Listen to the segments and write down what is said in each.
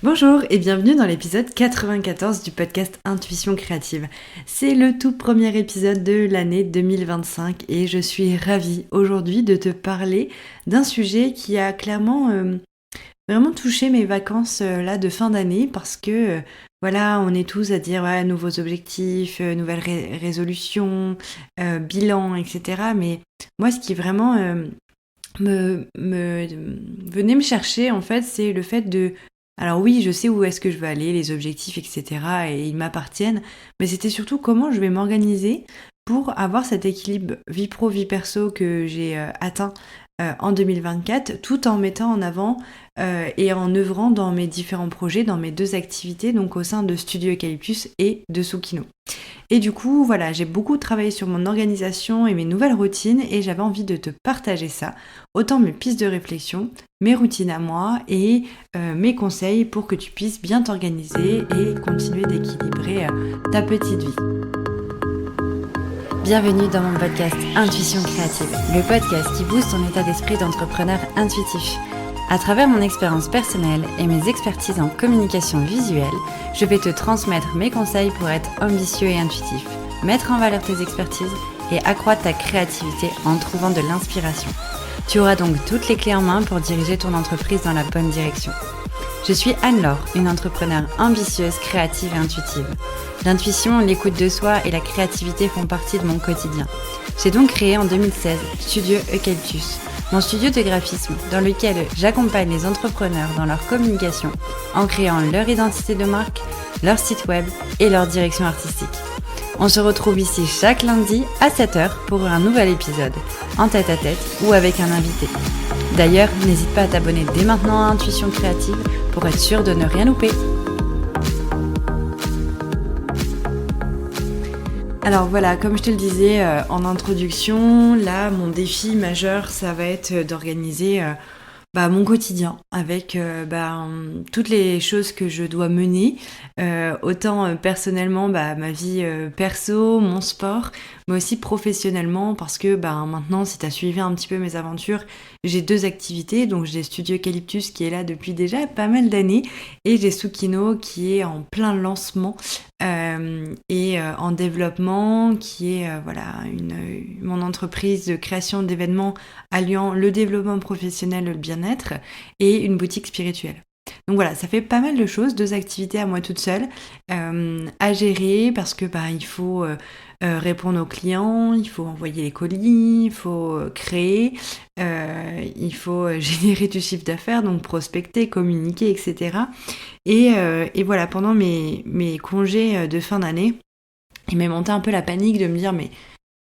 Bonjour et bienvenue dans l'épisode 94 du podcast Intuition créative. C'est le tout premier épisode de l'année 2025 et je suis ravie aujourd'hui de te parler d'un sujet qui a clairement vraiment touché mes vacances là de fin d'année parce que voilà, on est tous à dire ouais, nouveaux objectifs, nouvelles résolutions, bilan, etc. Mais moi ce qui vraiment me venait me chercher en fait, c'est le fait de alors oui, je sais où est-ce que je veux aller, les objectifs, etc. et ils m'appartiennent, mais c'était surtout comment je vais m'organiser pour avoir cet équilibre vie pro, vie perso que j'ai atteint en 2024, tout en mettant en avant et en œuvrant dans mes différents projets, dans mes deux activités, donc au sein de Studio Eucalyptus et de Sukino. Et du coup, voilà, j'ai beaucoup travaillé sur mon organisation et mes nouvelles routines et j'avais envie de te partager ça, autant mes pistes de réflexion, mes routines à moi et mes conseils pour que tu puisses bien t'organiser et continuer d'équilibrer ta petite vie. Bienvenue dans mon podcast Intuition créative, le podcast qui booste ton état d'esprit d'entrepreneur intuitif. À travers mon expérience personnelle et mes expertises en communication visuelle, je vais te transmettre mes conseils pour être ambitieux et intuitif, mettre en valeur tes expertises et accroître ta créativité en trouvant de l'inspiration. Tu auras donc toutes les clés en main pour diriger ton entreprise dans la bonne direction. Je suis Anne-Laure, une entrepreneure ambitieuse, créative et intuitive. L'intuition, l'écoute de soi et la créativité font partie de mon quotidien. J'ai donc créé en 2016 Studio Eucalyptus, mon studio de graphisme dans lequel j'accompagne les entrepreneurs dans leur communication en créant leur identité de marque, leur site web et leur direction artistique. On se retrouve ici chaque lundi à 7h pour un nouvel épisode, en tête-à-tête ou avec un invité. D'ailleurs, n'hésite pas à t'abonner dès maintenant à Intuition Créative pour être sûr de ne rien louper. Alors voilà, comme je te le disais en introduction, là, mon défi majeur, ça va être d'organiser mon quotidien avec toutes les choses que je dois mener, autant personnellement ma vie perso, mon sport, mais aussi professionnellement parce que maintenant si tu as suivi un petit peu mes aventures, j'ai deux activités, donc j'ai Studio Eucalyptus qui est là depuis déjà pas mal d'années et j'ai Sukino qui est en plein lancement et en développement, qui est mon entreprise de création d'événements alliant le développement professionnel, le bien-être et une boutique spirituelle. Donc voilà, ça fait pas mal de choses, deux activités à moi toute seule à gérer parce que il faut répondre aux clients, il faut envoyer les colis, il faut créer, il faut générer du chiffre d'affaires, donc prospecter, communiquer, etc. Et voilà, pendant mes congés de fin d'année, il m'est monté un peu la panique de me dire mais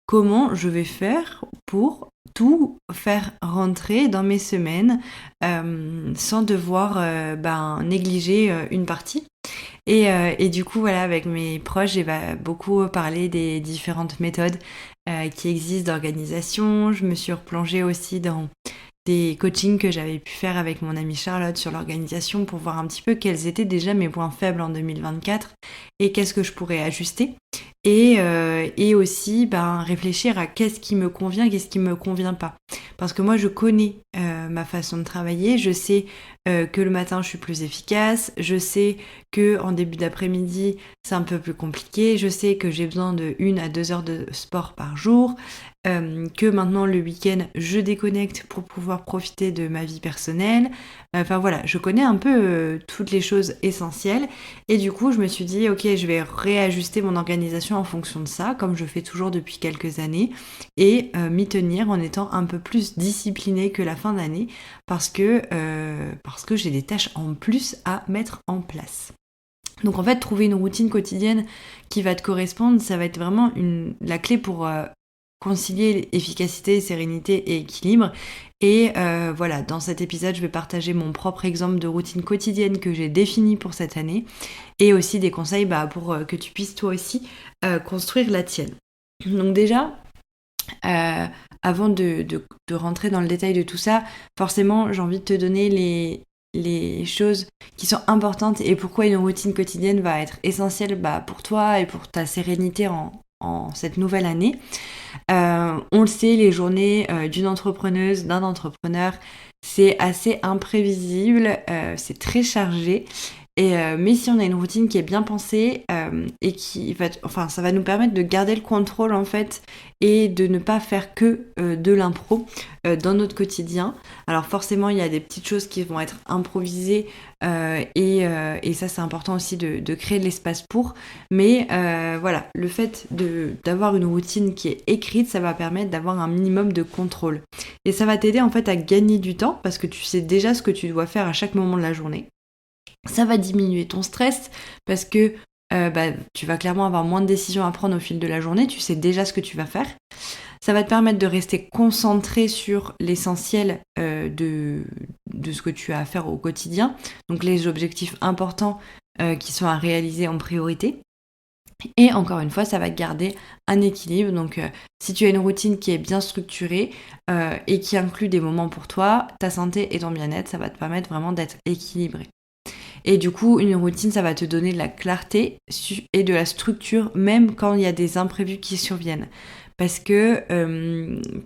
comment je vais faire pour tout faire rentrer dans mes semaines sans devoir négliger une partie. Et du coup, voilà, avec mes proches, j'ai beaucoup parlé des différentes méthodes qui existent d'organisation. Je me suis replongée aussi dans des coachings que j'avais pu faire avec mon amie Charlotte sur l'organisation pour voir un petit peu quels étaient déjà mes points faibles en 2024 et qu'est-ce que je pourrais ajuster. Et aussi réfléchir à qu'est-ce qui me convient, qu'est-ce qui me convient pas. Parce que moi je connais ma façon de travailler, je sais que le matin je suis plus efficace, je sais que en début d'après-midi c'est un peu plus compliqué, je sais que j'ai besoin de 1 à 2 heures de sport par jour, que maintenant le week-end je déconnecte pour pouvoir profiter de ma vie personnelle. Enfin voilà, je connais un peu toutes les choses essentielles et du coup je me suis dit ok, je vais réajuster mon organisation en fonction de ça, comme je fais toujours depuis quelques années, et m'y tenir en étant un peu plus disciplinée que la fin d'année parce que j'ai des tâches en plus à mettre en place. Donc en fait, trouver une routine quotidienne qui va te correspondre, ça va être vraiment la clé pour concilier efficacité, sérénité et équilibre. Et voilà, dans cet épisode, je vais partager mon propre exemple de routine quotidienne que j'ai définie pour cette année et aussi des conseils pour que tu puisses toi aussi construire la tienne. Donc déjà, avant de rentrer dans le détail de tout ça, forcément, j'ai envie de te donner les choses qui sont importantes et pourquoi une routine quotidienne va être essentielle pour toi et pour ta sérénité en cette nouvelle année. On le sait, les journées d'une entrepreneuse, d'un entrepreneur, c'est assez imprévisible, c'est très chargé Mais si on a une routine qui est bien pensée et ça va nous permettre de garder le contrôle en fait et de ne pas faire que de l'impro dans notre quotidien. Alors forcément, il y a des petites choses qui vont être improvisées et ça c'est important aussi de créer de l'espace pour. Mais voilà, le fait d'avoir une routine qui est écrite, ça va permettre d'avoir un minimum de contrôle. Et ça va t'aider en fait à gagner du temps parce que tu sais déjà ce que tu dois faire à chaque moment de la journée. Ça va diminuer ton stress parce que tu vas clairement avoir moins de décisions à prendre au fil de la journée, tu sais déjà ce que tu vas faire. Ça va te permettre de rester concentré sur l'essentiel de ce que tu as à faire au quotidien, donc les objectifs importants qui sont à réaliser en priorité. Et encore une fois, ça va garder un équilibre. Donc, si tu as une routine qui est bien structurée et qui inclut des moments pour toi, ta santé et ton bien-être, ça va te permettre vraiment d'être équilibré. Et du coup, une routine, ça va te donner de la clarté et de la structure, même quand il y a des imprévus qui surviennent. Parce que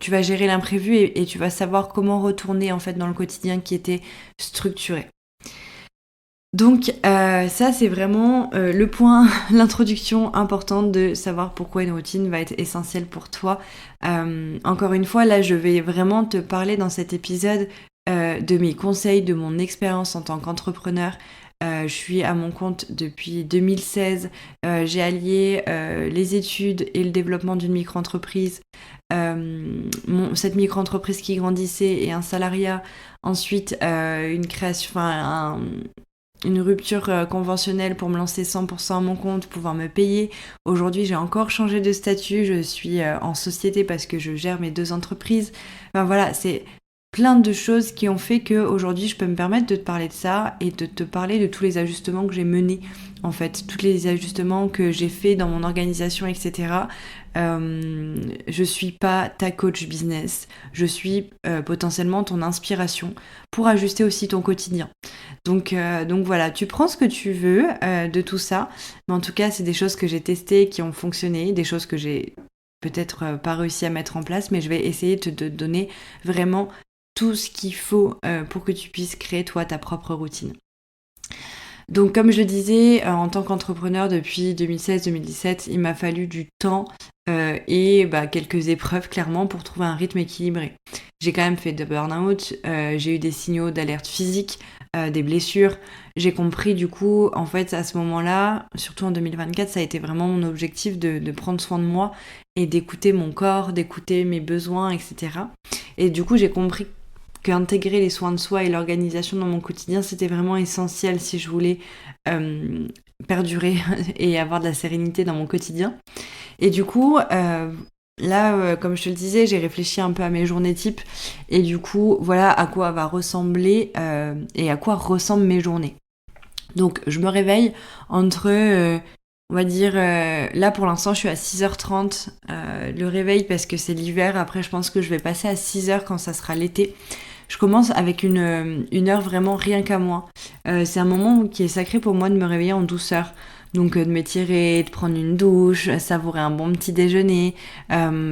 tu vas gérer l'imprévu et tu vas savoir comment retourner en fait dans le quotidien qui était structuré. Donc ça c'est vraiment le point, l'introduction importante de savoir pourquoi une routine va être essentielle pour toi. Encore une fois, là je vais vraiment te parler dans cet épisode de mes conseils, de mon expérience en tant qu'entrepreneur. Je suis à mon compte depuis 2016. J'ai allié les études et le développement d'une micro-entreprise. Cette micro-entreprise qui grandissait et un salariat. Ensuite, une création, une rupture conventionnelle pour me lancer 100% à mon compte, pouvoir me payer. Aujourd'hui, j'ai encore changé de statut. Je suis en société parce que je gère mes 2 entreprises. Enfin voilà, c'est plein de choses qui ont fait qu'aujourd'hui, je peux me permettre de te parler de ça et de te parler de tous les ajustements que j'ai menés. En fait, tous les ajustements que j'ai faits dans mon organisation, etc. Je suis pas ta coach business. Je suis potentiellement ton inspiration pour ajuster aussi ton quotidien. Donc voilà, tu prends ce que tu veux de tout ça. Mais en tout cas, c'est des choses que j'ai testées, qui ont fonctionné, des choses que j'ai peut-être pas réussi à mettre en place, mais je vais essayer de te donner vraiment tout ce qu'il faut pour que tu puisses créer toi ta propre routine. Donc comme je le disais, en tant qu'entrepreneur depuis 2016-2017, il m'a fallu du temps et quelques épreuves clairement pour trouver un rythme équilibré. J'ai quand même fait de burn-out, j'ai eu des signaux d'alerte physique, des blessures. J'ai compris du coup, en fait, à ce moment-là, surtout en 2024, ça a été vraiment mon objectif de prendre soin de moi et d'écouter mon corps, d'écouter mes besoins, etc. Et du coup, j'ai compris qu'intégrer les soins de soi et l'organisation dans mon quotidien, c'était vraiment essentiel si je voulais perdurer et avoir de la sérénité dans mon quotidien. Et du coup, là, comme je te le disais, j'ai réfléchi un peu à mes journées types et du coup, voilà à quoi va ressembler et à quoi ressemblent mes journées. Donc, je me réveille entre... on va dire, là pour l'instant je suis à 6h30, le réveil parce que c'est l'hiver, après je pense que je vais passer à 6h quand ça sera l'été. Je commence avec une heure vraiment rien qu'à moi. C'est un moment qui est sacré pour moi de me réveiller en douceur. Donc de m'étirer, de prendre une douche, savourer un bon petit déjeuner.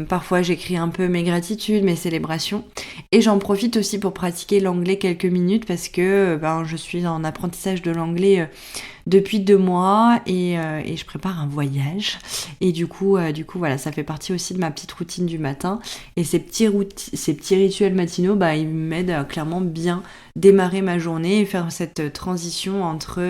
Parfois j'écris un peu mes gratitudes, mes célébrations. Et j'en profite aussi pour pratiquer l'anglais quelques minutes parce que je suis en apprentissage de l'anglais depuis 2 mois et je prépare un voyage. Et du coup voilà, ça fait partie aussi de ma petite routine du matin. Et ces petits rituels matinaux, ils m'aident à clairement bien démarrer ma journée et faire cette transition entre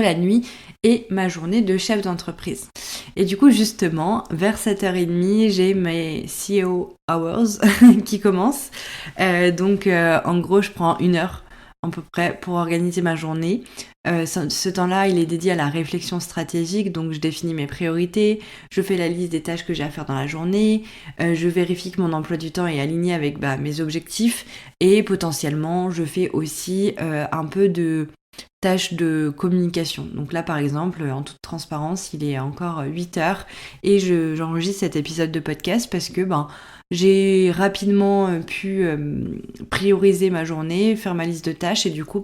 la nuit et ma journée de chef d'entreprise. Et du coup, justement, vers 7h30, j'ai mes CEO Hours qui commencent. En gros, je prends 1 heure à peu près pour organiser ma journée. Ce temps-là, il est dédié à la réflexion stratégique, donc je définis mes priorités, je fais la liste des tâches que j'ai à faire dans la journée, je vérifie que mon emploi du temps est aligné avec mes objectifs et potentiellement, je fais aussi un peu de tâches de communication. Donc là, par exemple, en toute transparence, il est encore 8h et j'enregistre cet épisode de podcast parce que j'ai rapidement pu prioriser ma journée, faire ma liste de tâches et du coup,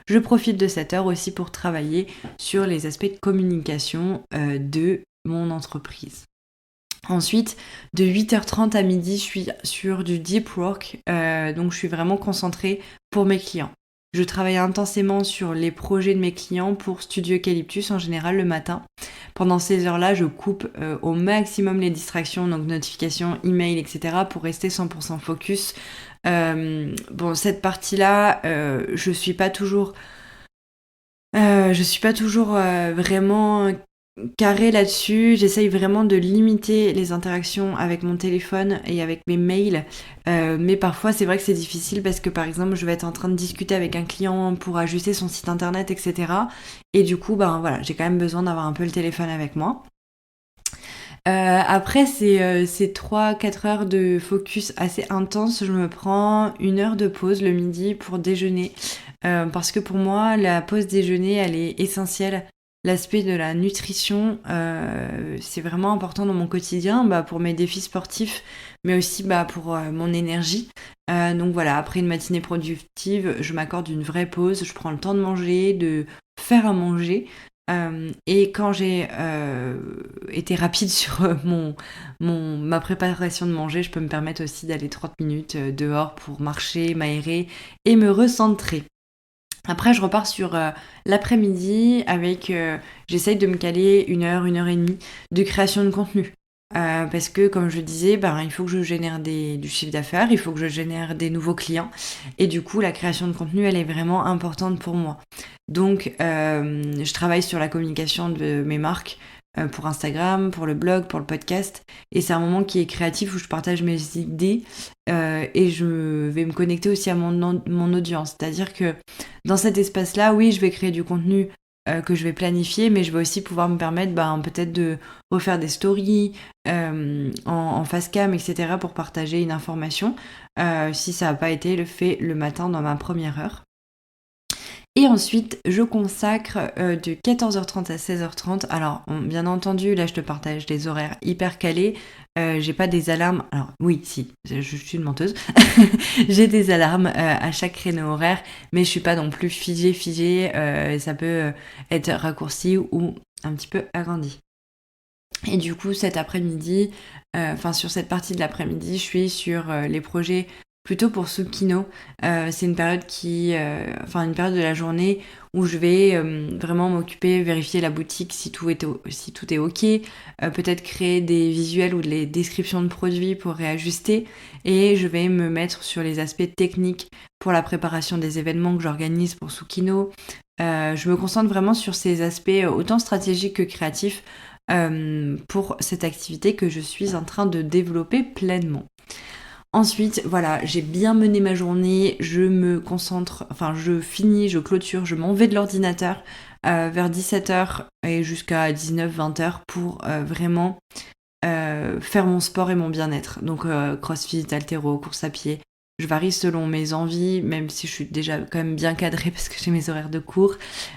je profite de cette heure aussi pour travailler sur les aspects de communication de mon entreprise. Ensuite, de 8h30 à midi, je suis sur du deep work, donc je suis vraiment concentrée pour mes clients. je travaille intensément sur les projets de mes clients pour Studio Eucalyptus en général le matin. Pendant ces heures-là, je coupe au maximum les distractions, donc notifications, emails, etc. pour rester 100% focus. Cette partie-là, je suis pas toujours vraiment carrée là-dessus. J'essaye vraiment de limiter les interactions avec mon téléphone et avec mes mails. Mais parfois, c'est vrai que c'est difficile parce que, par exemple, je vais être en train de discuter avec un client pour ajuster son site internet, etc. Et du coup, j'ai quand même besoin d'avoir un peu le téléphone avec moi. Après ces 3-4 heures de focus assez intense, je me prends 1 heure de pause le midi pour déjeuner. Parce que pour moi, la pause déjeuner, elle est essentielle. L'aspect de la nutrition, c'est vraiment important dans mon quotidien, pour mes défis sportifs, mais aussi pour mon énergie. Donc voilà, après une matinée productive, je m'accorde une vraie pause, je prends le temps de manger, de faire à manger. Et quand j'ai été rapide sur ma préparation de manger, je peux me permettre aussi d'aller 30 minutes dehors pour marcher, m'aérer et me recentrer. Après, je repars sur l'après-midi avec... j'essaye de me caler 1 heure, 1 heure et demie de création de contenu. Parce que, comme je le disais, il faut que je génère du chiffre d'affaires, il faut que je génère des nouveaux clients. Et du coup, la création de contenu, elle est vraiment importante pour moi. Donc, je travaille sur la communication de mes marques pour Instagram, pour le blog, pour le podcast. Et c'est un moment qui est créatif où je partage mes idées et je vais me connecter aussi à mon audience. C'est-à-dire que dans cet espace-là, oui, je vais créer du contenu que je vais planifier, mais je vais aussi pouvoir me permettre peut-être de refaire des stories en face cam, etc. pour partager une information si ça n'a pas été fait le matin dans ma première heure. Et ensuite, je consacre de 14h30 à 16h30. Alors, bien entendu, là, je te partage des horaires hyper calés. J'ai pas des alarmes. Alors, oui, si, je suis une menteuse. J'ai des alarmes à chaque créneau horaire, mais je suis pas non plus figée. Ça peut être raccourci ou un petit peu agrandi. Et du coup, cet après-midi, sur cette partie de l'après-midi, je suis sur les projets plutôt pour Tsukino. C'est une période une période de la journée où je vais vraiment m'occuper, vérifier la boutique si tout est ok, peut-être créer des visuels ou des descriptions de produits pour réajuster, et je vais me mettre sur les aspects techniques pour la préparation des événements que j'organise pour Tsukino. Je me concentre vraiment sur ces aspects autant stratégiques que créatifs pour cette activité que je suis en train de développer pleinement. Ensuite, voilà, j'ai bien mené ma journée, je me concentre, je finis, je clôture, je m'en vais de l'ordinateur vers 17h et jusqu'à 19-20h pour vraiment faire mon sport et mon bien-être. Donc crossfit, haltéro, course à pied. Je varie selon mes envies, même si je suis déjà quand même bien cadrée parce que j'ai mes horaires de cours.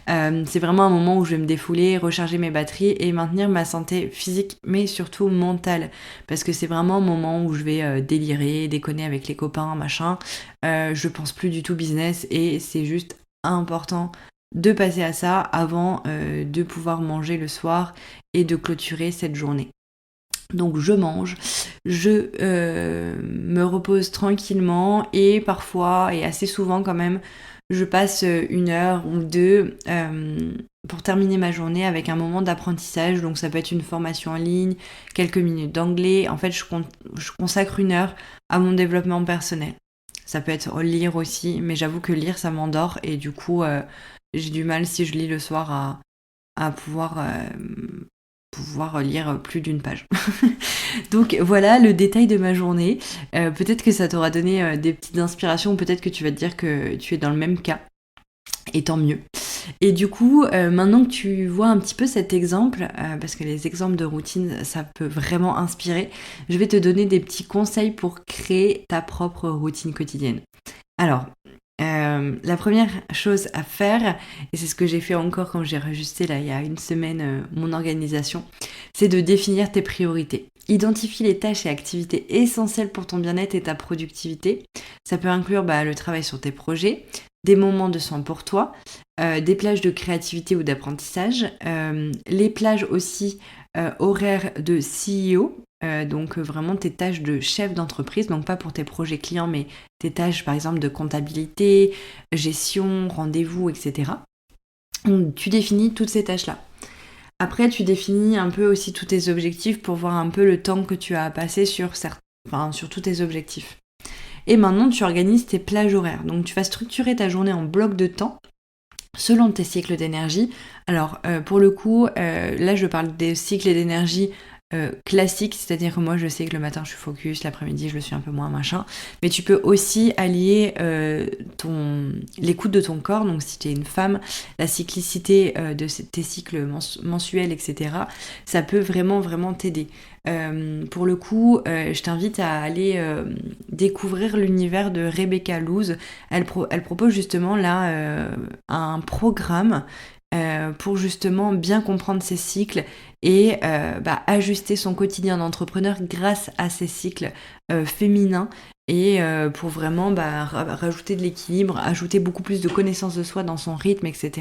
C'est vraiment un moment où je vais me défouler, recharger mes batteries et maintenir ma santé physique, mais surtout mentale. Parce que c'est vraiment un moment où je vais délirer, déconner avec les copains, machin. Je pense plus du tout business et c'est juste important de passer à ça avant de pouvoir manger le soir et de clôturer cette journée. Donc je mange, je me repose tranquillement et parfois, et assez souvent quand même, je passe 1 heure ou 2 pour terminer ma journée avec un moment d'apprentissage. Donc ça peut être une formation en ligne, quelques minutes d'anglais. En fait, je consacre 1 heure à mon développement personnel. Ça peut être lire aussi, mais j'avoue que lire, ça m'endort et du coup, j'ai du mal si je lis le soir à pouvoir lire plus d'une page. Donc voilà le détail de ma journée. Peut-être que ça t'aura donné des petites inspirations, peut-être que tu vas te dire que tu es dans le même cas. Et tant mieux. Et du coup, maintenant que tu vois un petit peu cet exemple, parce que les exemples de routine, ça peut vraiment inspirer, je vais te donner des petits conseils pour créer ta propre routine quotidienne. Alors, la première chose à faire, et c'est ce que j'ai fait encore quand j'ai rajusté là il y a une semaine mon organisation, c'est de définir tes priorités. Identifie les tâches et activités essentielles pour ton bien-être et ta productivité. Ça peut inclure le travail sur tes projets, des moments de soins pour toi, des plages de créativité ou d'apprentissage, les plages aussi horaires de CEO, donc vraiment tes tâches de chef d'entreprise, donc pas pour tes projets clients, mais tes tâches par exemple de comptabilité, gestion, rendez-vous, etc. Donc, tu définis toutes ces tâches-là. Après, tu définis un peu aussi tous tes objectifs pour voir un peu le temps que tu as à passer sur tous tes objectifs. Et maintenant, tu organises tes plages horaires. Donc, tu vas structurer ta journée en blocs de temps selon tes cycles d'énergie. Alors, pour le coup, là, je parle des cycles d'énergie classiques, c'est-à-dire que moi, je sais que le matin, je suis focus, l'après-midi, je le suis un peu moins, machin. Mais tu peux aussi allier l'écoute de ton corps, donc si tu es une femme, la cyclicité de tes cycles mensuels, etc. Ça peut vraiment, vraiment t'aider. Pour le coup, je t'invite à aller découvrir l'univers de Rebecca Louse. Elle propose justement là un programme pour justement bien comprendre ses cycles et ajuster son quotidien d'entrepreneur grâce à ces cycles féminins et pour vraiment rajouter de l'équilibre, ajouter beaucoup plus de connaissance de soi dans son rythme, etc.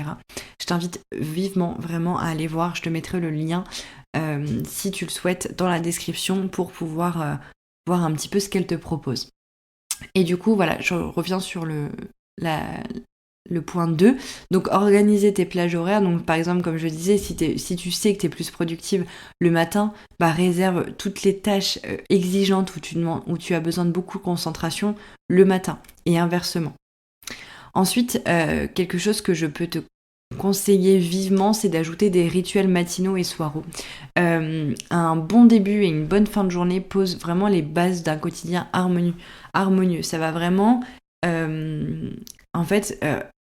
Je t'invite vivement vraiment à aller voir, je te mettrai le lien si tu le souhaites dans la description pour pouvoir voir un petit peu ce qu'elle te propose. Et du coup, voilà, je reviens sur le point 2, donc organiser tes plages horaires. Donc par exemple, comme je disais, si tu sais que tu es plus productive le matin, réserve toutes les tâches exigeantes où tu as besoin de beaucoup de concentration le matin et inversement. Ensuite, quelque chose que je peux te conseiller vivement, c'est d'ajouter des rituels matinaux et soiraux. Un bon début et une bonne fin de journée posent vraiment les bases d'un quotidien harmonieux. Ça va vraiment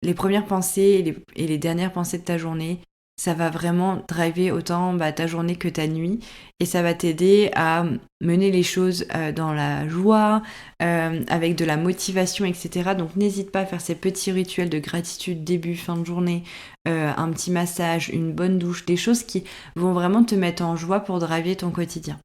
les premières pensées et les dernières pensées de ta journée, ça va vraiment driver autant ta journée que ta nuit et ça va t'aider à mener les choses dans la joie, avec de la motivation, etc. Donc n'hésite pas à faire ces petits rituels de gratitude début, fin de journée, un petit massage, une bonne douche, des choses qui vont vraiment te mettre en joie pour driver ton quotidien.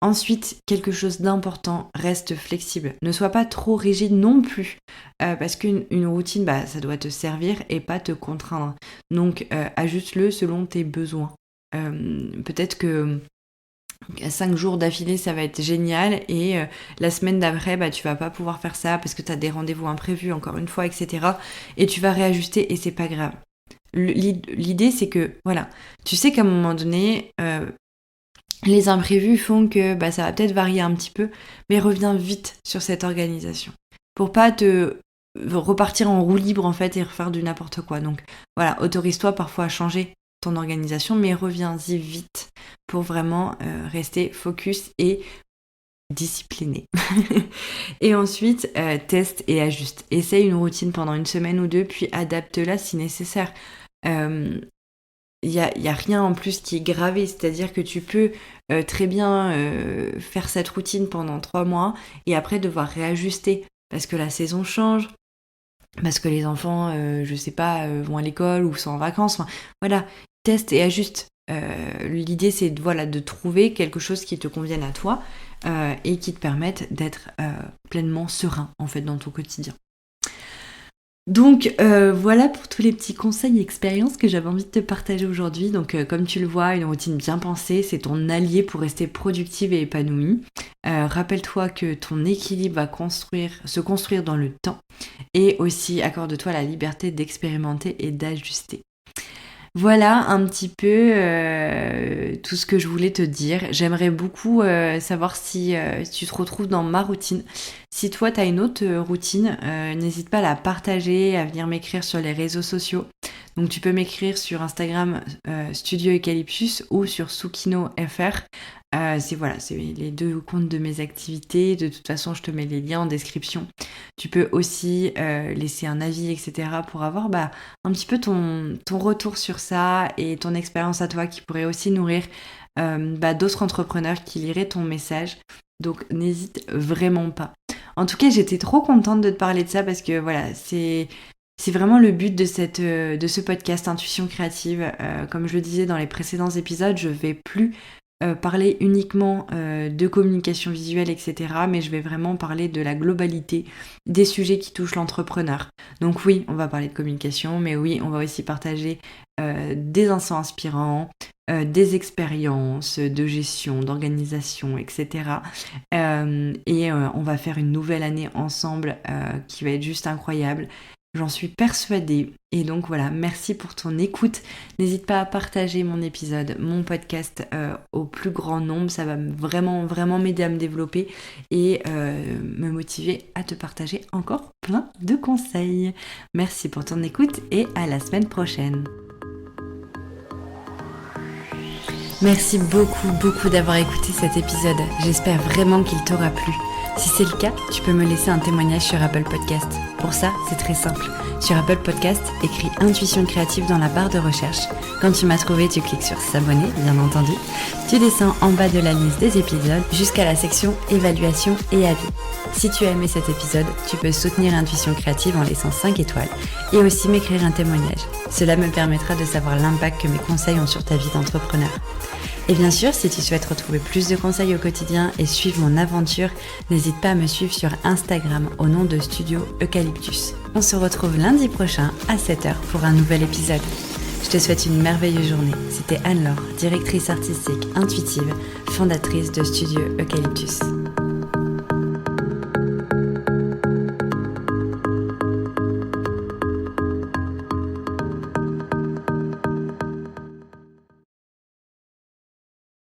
Ensuite, quelque chose d'important, reste flexible. Ne sois pas trop rigide non plus, parce qu'une routine, ça doit te servir et pas te contraindre. Donc, ajuste-le selon tes besoins. Peut-être que 5 jours d'affilée, ça va être génial et la semaine d'après, tu vas pas pouvoir faire ça parce que tu as des rendez-vous imprévus, encore une fois, etc. Et tu vas réajuster et c'est pas grave. L'idée, c'est que, voilà, tu sais qu'à un moment donné... les imprévus font que ça va peut-être varier un petit peu, mais reviens vite sur cette organisation pour pas te repartir en roue libre en fait et refaire du n'importe quoi. Donc voilà, autorise-toi parfois à changer ton organisation, mais reviens-y vite pour vraiment rester focus et discipliné. Et ensuite, teste et ajuste. Essaye une routine pendant une semaine ou deux, puis adapte-la si nécessaire. Il y a rien en plus qui est gravé, c'est-à-dire que tu peux très bien faire cette routine pendant 3 mois et après devoir réajuster parce que la saison change, parce que les enfants, vont à l'école ou sont en vacances. Enfin, voilà, teste et ajuste. L'idée, c'est de trouver quelque chose qui te convienne à toi et qui te permette d'être pleinement serein en fait dans ton quotidien. Donc voilà pour tous les petits conseils et expériences que j'avais envie de te partager aujourd'hui. Donc comme tu le vois, une routine bien pensée, c'est ton allié pour rester productive et épanouie. Rappelle-toi que ton équilibre va se construire dans le temps et aussi accorde-toi la liberté d'expérimenter et d'ajuster. Voilà un petit peu tout ce que je voulais te dire. J'aimerais beaucoup savoir si tu te retrouves dans ma routine. Si toi, tu as une autre routine, n'hésite pas à la partager, à venir m'écrire sur les réseaux sociaux. Donc tu peux m'écrire sur Instagram Studio Eucalyptus ou sur Sukino FR. C'est les 2 comptes de mes activités. De toute façon, je te mets les liens en description. Tu peux aussi laisser un avis, etc. pour avoir un petit peu ton retour sur ça et ton expérience à toi qui pourrait aussi nourrir d'autres entrepreneurs qui liraient ton message. Donc n'hésite vraiment pas. En tout cas, j'étais trop contente de te parler de ça parce que voilà, c'est vraiment le but de ce podcast Intuition Créative. Comme je le disais dans les précédents épisodes, je vais plus parler uniquement de communication visuelle, etc. Mais je vais vraiment parler de la globalité des sujets qui touchent l'entrepreneur. Donc oui, on va parler de communication, mais oui, on va aussi partager des instants inspirants, des expériences de gestion, d'organisation, etc. On va faire une nouvelle année ensemble qui va être juste incroyable. J'en suis persuadée. Et donc voilà, merci pour ton écoute. N'hésite pas à partager mon épisode, mon podcast au plus grand nombre. Ça va vraiment, vraiment m'aider à me développer et me motiver à te partager encore plein de conseils. Merci pour ton écoute et à la semaine prochaine. Merci beaucoup d'avoir écouté cet épisode. J'espère vraiment qu'il t'aura plu. Si c'est le cas, tu peux me laisser un témoignage sur Apple Podcast. Pour ça, c'est très simple. Sur Apple Podcast, écris Intuition créative dans la barre de recherche. Quand tu m'as trouvé, tu cliques sur s'abonner, bien entendu. Tu descends en bas de la liste des épisodes jusqu'à la section évaluation et avis. Si tu as aimé cet épisode, tu peux soutenir Intuition créative en laissant 5 étoiles et aussi m'écrire un témoignage. Cela me permettra de savoir l'impact que mes conseils ont sur ta vie d'entrepreneur. Et bien sûr, si tu souhaites retrouver plus de conseils au quotidien et suivre mon aventure, n'hésite pas à me suivre sur Instagram au nom de Studio Eucalyptus. On se retrouve lundi prochain à 7h pour un nouvel épisode. Je te souhaite une merveilleuse journée. C'était Anne-Laure, directrice artistique intuitive, fondatrice de Studio Eucalyptus.